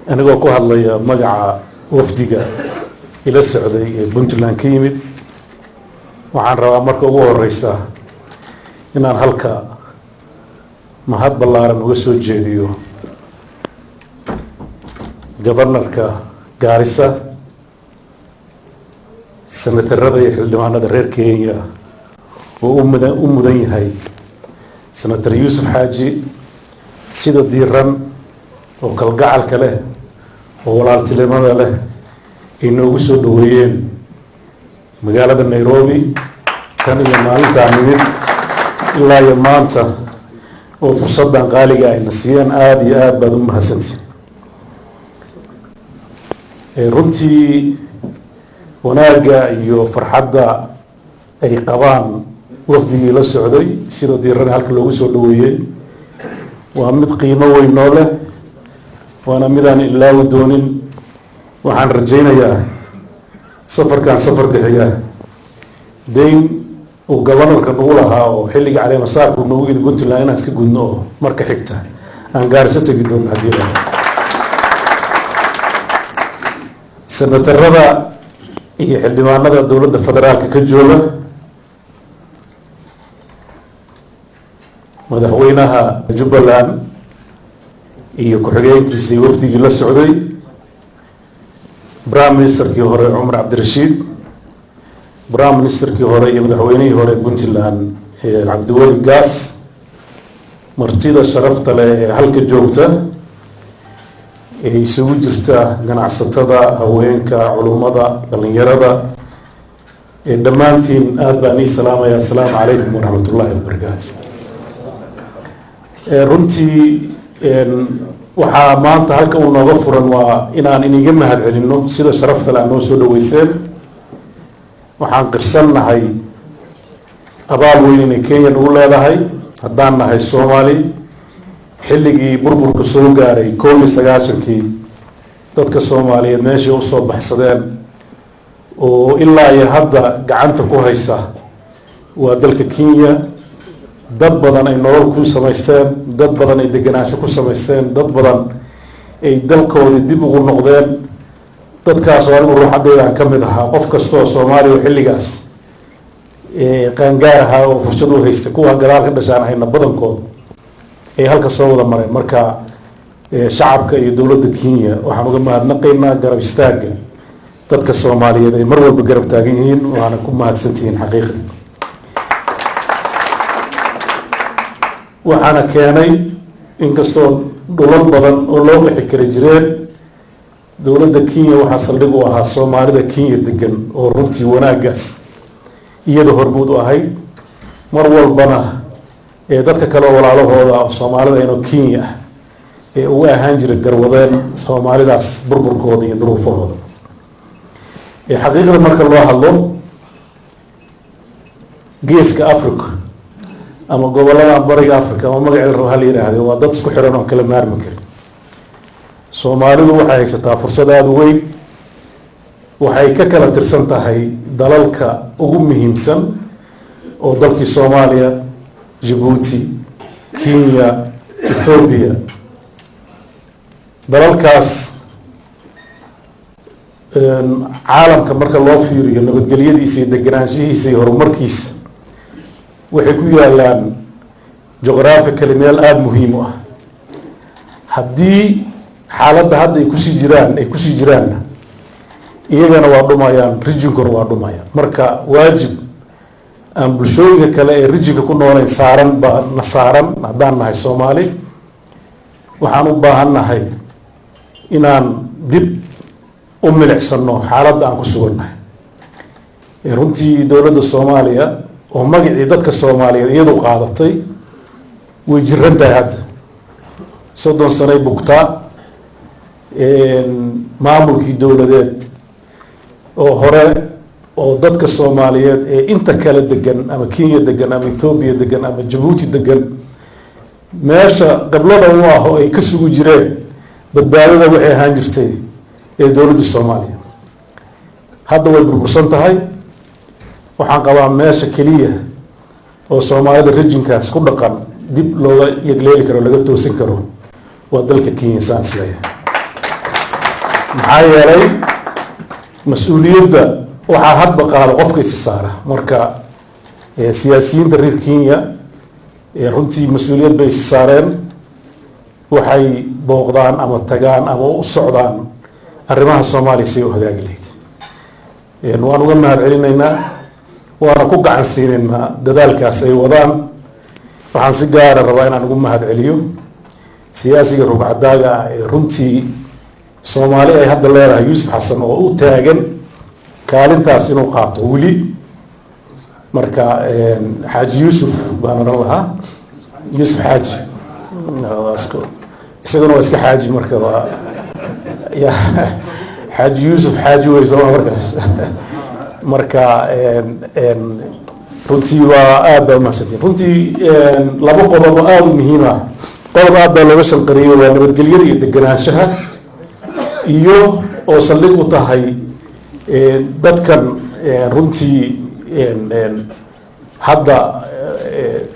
anigoo ku hadlaya magaca wafdiga ila socday ee Puntland ka yimid waxaan rabaa marka ugu horeysa inaan halka mahad ballaaran uga soo jeediyo governorka Garissa senatarada iyo xildhibaanada reer Kenya oo u mudan yahay senator Yusuf Haji sida diiran oo kalgacalka leh oo walaaltinimada leh inoogu soo dhaweeyeen magaalada Nairobi tan iyo maalinta nimid ilaa iyo maanta oo fursadan qaaliga ay nasiyeen aad iyo aad baad u mahadsantiin runtii wanaaga iyo farxadda ay qabaan waqtigii la socday sida diiran halka loogu soo dhaweeyay waa mid qiimo weyn oo leh waana midaan ilaawi doonin waxaan rajaynayaa safarkan safar bixiya deyn uu governorka nagu lahaa oo xilliga caleema saarku nagu yidhi Puntland inaan iska gudno oo marka xigta aan Garissa tagi doono haddii la senatarada iyo xildhibaanada dowladda federaalka ka jooga madaxweynaha Jubbaland iyo ku-xigeenkiisii wafdigii la socday prime ministerkii hore Umar Abdirashiid prime ministerkii hore iyo madaxweynihii hore Puntland Cabdiweli Gaas martida sharafta leh ee halka joogta ee isugu jirta ganacsatada haweenka culimada dhalinyarada ee dhammaantiin aad baan ii salaamaya assalaamu calaykum waraxmatullaahi wabarakaatu runtii waxaa maanta halka uu nooga furan waa inaan iniga mahad celino sida sharafta leh noo soo dhaweyseen waxaan qirsannahay abaal weyn inay Kenya ugu leedahay haddaan nahay Soomaali xilligii burburku soo gaaray 1990kii dadka Soomaaliyeed meeshii u soo baxsadeen oo ilaa iyo hadda gacanta ku haysa waa dalka Kenya dad badan ay nolol ku samaysteen dad badan ay deganaansho ku samaysteen dad badan ay dalkoodii dib ugu noqdeen dadkaas oo anigu ruuxadeeda ka mid ahaa qof kasta oo Soomaali oo xilligaas qaangaar ahaa oo fursad u haystay kuwa gadaal ka dhashaan hayna badankood ay halka soo wada mareen marka shacabka iyo dowladda Kenya waxaan uga mahadnaqaynaa garab istaaga dadka Soomaaliyeed ay mar walba garab taagan yihiin waana ku mahadsantihiin xaqiiqatan waxaana keenay inkastoo dhulal badan oo loo qixi kara jireen dowladda Kenya waxaa saldhig u ahaa Soomaalida Kenya degan oo runtii wanaagaas iyada hormuud u ahayd mar walbana dadka kale walaalahooda Soomaalida inoo Kenya ee uu ahaan jiray garwadeen Soomaalidaas burburkooda iyo duruufahooda xaqiiqada marka loo hadlo geeska Afrika ama gobolada bariga Afrika ama magaceeda roo hal yiraahdo waa dad isku xiran oo kala maarmi kara Soomaalidu waxay haysataa fursad aad u weyn waxay ka kala tirsan tahay dalalka ugu muhiimsan oo dalkii Soomaaliya Djibouti Kenya Ethiopia dalalkaas caalamka marka loo fiiriyo nabadgelyadiisa iyo deganaanshihiisa iyo horumarkiisa waxay ku yaalaan geographically meel aad muhiim u ah haddii xaaladda hadda ay kusii jiraan iyagana waa dhumayaan regionkuna waa dhumayaan marka waajib aan bulshooyinka kale ee regionka ku noolayn saaran baa na saaran haddaan nahay Soomaali waxaan u baahannahay inaan dib u milicsano xaaladda aan ku sugannahay runtii dowladda Soomaaliya oo magacii dadka Soomaaliyeed iyadu qaadatay way jiran tahay hadda 30 sano bugtaa maamulkii dowladeed oo hore oo dadka Soomaaliyeed ee inta kala degan ama Kenya degan ama Ethiopia degan ama Djibouti degan meesha qablada u ah oo ay ka sugu jireen badbaadada waxay ahaan jirtay ee dowladda Soomaaliya hadda way burbursan tahay waxaan qabaa meesha kaliya oo Soomaalida regionkaas ku dhaqan dib looga yagleeli karo laga toosin karo waa dalka Kenya saan isleeyahay maxaa yeelay mas-uuliyadda waxaa hadba qaada qofka isi saara. Marka siyaasiyiinta reer Kenya runtii mas-uuliyad bay isi saareen, waxay booqdaan ama tagaan ama u socdaan arrimaha Soomaaliya si ay u hagaagi lahayd. Waan uga mahad celinaynaa, waana ku gacan siinaynaa dadaalkaas ay wadaan. waxaan si gaara rabaa inaan ugu mahad celiyo siyaasiga rugcadaaga ah ee runtii Soomaali ay hadda leedahay Yuusuf Xasan oo u taagan kaalintaas inuu qaato weli. marka Xaaji Yuusuf baan oran lahaa, Yuusuf Xaaji isaguna waa iska xaaji, marka waa Xaaji Yuusuf xaaji wey soo markaas. marka runtii waa aad baa umahadsantiin. runtii laba qodob oo aada u muhiim ah. qodob aad baa looga shanqariyey waa nabadgelyada iyo deganaanshaha, iyo oo saldhig u tahay dadkan runtii hadda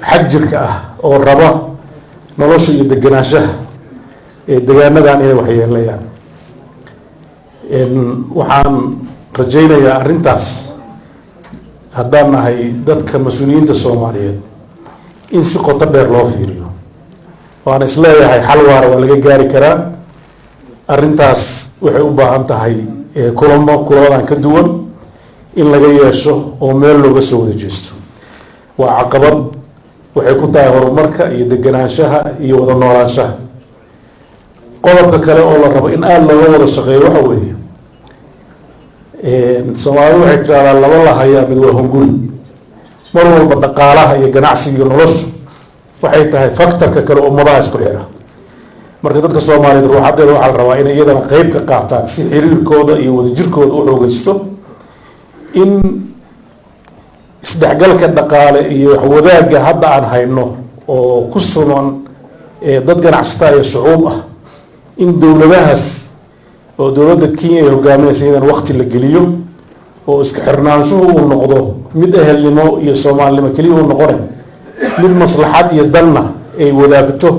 xag jirka ah oo raba nolosha iyo deganaanshaha degaanadan inay waxyeelayaan. waxaan rajaynayaa arrintaas haddaan nahay dadka mas-uuliyiinta Soomaaliyeed in si qoto dheer loo fiiriyo. waan isleeyahay xal waara waa laga gaari karaa. arrintaas waxay u baahan tahay kulamadan ka duwan in laga yeesho oo meel looga soo wada jeesto. waa caqabad waxay ku tahay horumarka iyo deganaanshaha iyo wada noolaanshaha. qodobka kale oo la rabo in aada looga wada shaqeeyo waxa weeye Soomaalidu waxay tiraahdaa laba la hayaa mid waa hunguri. mar walba dhaqaalaha iyo ganacsiga iyo noloshu waxay tahay faktorka kale ummadaha isku xira. marka dadka Soomaaliyeed ruuxadeeda waxaa la rabaa inay iyadana qeyb ka qaataan si xiriirkooda iyo wadajirkooda u xoogeysto, in isdhexgalka dhaqaale iyo waxwadaaga hadda aan hayno oo ku suman dad ganacsataa iyo shucuub ah, in dowladahaas oo dowladda Kenya ay hogaaminaysa idan waqti la geliyo oo isku xirnaanshuhu uu noqdo mid ehelnimo iyo Soomaalinimo kaliya uu noqonay mid maslaxad iyo danna ay wadaagto,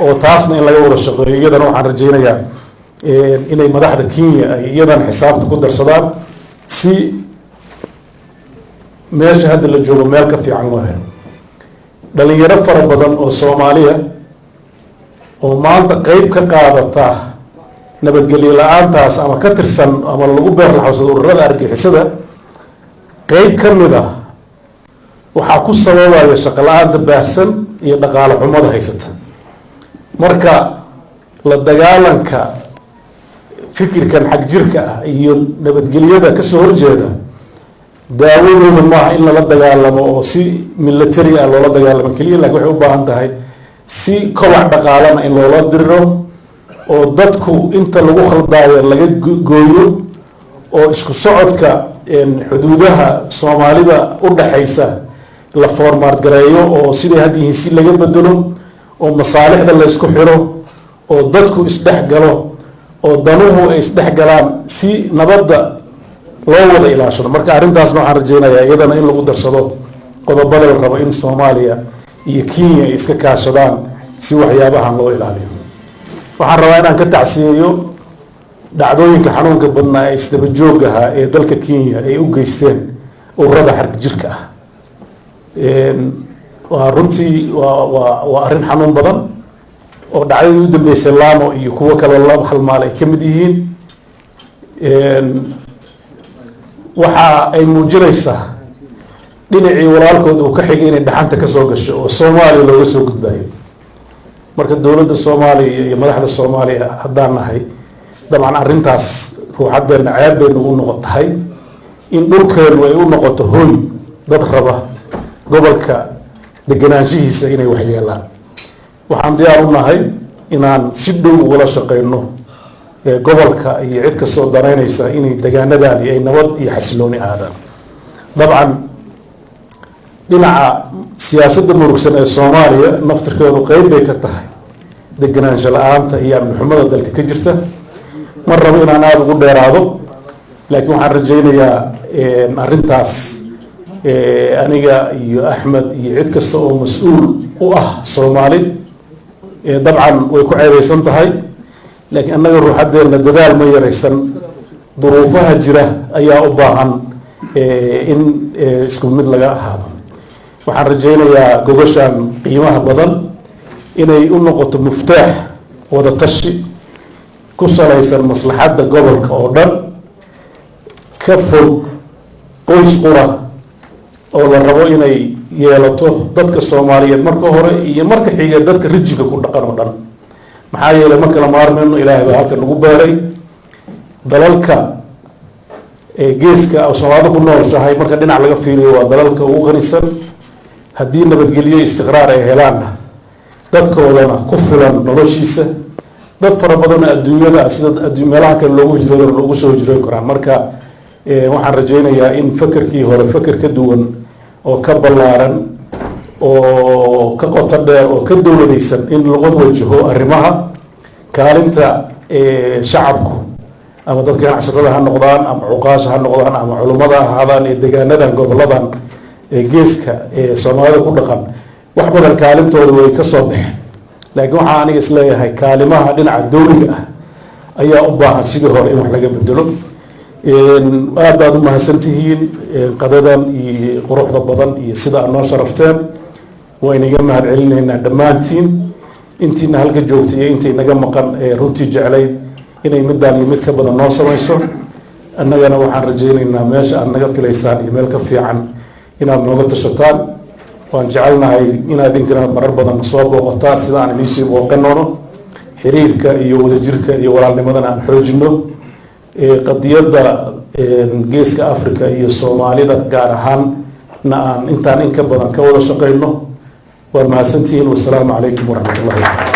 oo taasna in laga wada shaqeeyo. iyadana waxaan rajaynayaa inay madaxda Kenya ay iyadana xisaabta ku darsadaan si meesha hadda la joogo meel ka fiican loo helo. dhalinyaro fara badan oo Soomaaliya oo maanta qeyb ka qaadata nabadgelyo la-aantaas ama ka tirsan ama lagu beer laxawsado ururada argixisada, qeyb ka mid ah waxaa ku sababaya shaqo la-aanta baahsan iyo dhaqaale xumada haysata. marka la dagaalanka fikirkan xag jirka ah iyo nabadgelyada kasoo horjeeda daawadooda maaha in lala dagaalamo oo si military ah loola dagaalamo keliya, laakiin waxay u baahan tahay si kobac dhaqaalana in loola diriro oo dadku inta lagu khaldaayo laga gooyo, oo isku socodka xuduudaha Soomaalida u dhaxaysa la formaat gareeyo oo siday had yihiin si laga bedelo, oo masaalixda la isku xiro, oo dadku isdhex galo, oo danuhu ay isdhex galaan si nabadda loo wada ilaashado. marka arrintaasna waxaan rajaynayaa iyadana in lagu darsado qodobada la rabo in Soomaaliya iyo Kenya ay iska kaashadaan si waxyaabahan loo ilaaliyo. waxaan rabaa inaan ka tacsiyeeyo dhacdooyinka xanuunka badnaa ee isdaba joog ahaa ee dalka Kenya ay u geysteen ururada xarg jirka ah. waa runtii waa arrin xanuun badan oo dhacdadii u dambeysay Laamo iyo kuwo kale laba hal maal ay ka mid yihiin. waxa ay muujinaysaa dhinacii walaalkood uu ka xigay inay dhaxanta ka soo gasho oo Soomaaliya looga soo gudbaayo. marka dowladda Soomaaliya iyo madaxda Soomaaliya haddaan nahay dabcan arrintaas ruuxadeena ceebbeena u noqotahay in dhulkeenu ay u noqoto hooy dad raba gobolka deganaanshihiisa inay waxyeelaan. waxaan diyaar u nahay inaan si dhow ugala shaqeyno gobolka iyo cid kastoo danaynaysa inay degaanadani ay nabad iyo xasilooni aadaan. dabcan dhinaca siyaasadda murugsan ee Soomaaliya naftirkeedu qeyb bay ka tahay deganaansho la-aanta iyo amni xumada dalka ka jirta. ma rabo inaan aada ugu dheeraado, laakiin waxaan rajaynayaa arrintaas aniga iyo Axmed iyo cid kasta oo mas-uul u ah Soomaali dabcan way ku ceebeysan tahay, laakiin annaga ruuxadeena dadaal ma yaraysan duruufaha jira ayaa u baahan in isku mid laga ahaado. waxaan rajaynayaa gogoshan qiimaha badan inay u noqoto muftaax wada tashi ku salaysan maslaxadda gobolka oo dhan, ka fog qoys qura oo la rabo inay yeelato dadka Soomaaliyeed marka hore iyo marka xiga dadka rijiga ku dhaqan oo dhan. maxaa yeelay marka la maarmayno ilaahay baa halka nagu beeray dalalka geeska oo Soomaalida ku nooshahay marka dhinac laga fiiriyo waa dalalka ugu qanisan. haddii nabadgelyo istiqraar ay helaanna dadkoodana ku filan noloshiisa, dad fara badan adduunyada sida meelaha kale loogu hijroodo loogu soo hijroon karaan. marka waxaan rajaynayaa in fakarkii hore fakar ka duwan oo ka ballaaran oo ka qoto dheer oo ka dowladaysan in lagu wajaho arrimaha kaalinta shacabku ama dadka ganacsatada ha noqdaan ama cuqaasha ha noqdaan ama culummada ha ahaadaan ee deegaanadan goboladan geeska Soomaalida ku dhaqan wax badan kaalintooda way ka soo baxeen. laakiin waxaan aniga isleeyahay kaalimaha dhinaca dowliga ah ayaa u baahan sidii hore in wax laga bedelo. aad baad u mahadsantihiin qadadan iyo quruxda badan iyo sida aad noo sharafteen. waynaga mahad celinaynaa dhammaantiin intiina halka joogtay iyo intay naga maqan runtii jeclayd inay midaan iyo mid ka badan noo samayso. annagana waxaan rajaynaynaa meesha aad naga filaysaan iyo meel ka fiican inaad nooga tashataan. waan jecelnahay inaad idinkana marar badan soo booqataan sida aan idiinsii booqanoono. xiriirka iyo wadajirka iyo walaalnimadana aan xoojino. qadiyadda geeska Afrika iyo Soomaalida gaar ahaanna aan intaan in ka badan ka wada shaqayno. waa mahadsantihiin. wassalaamu calaykum waraxmatullahi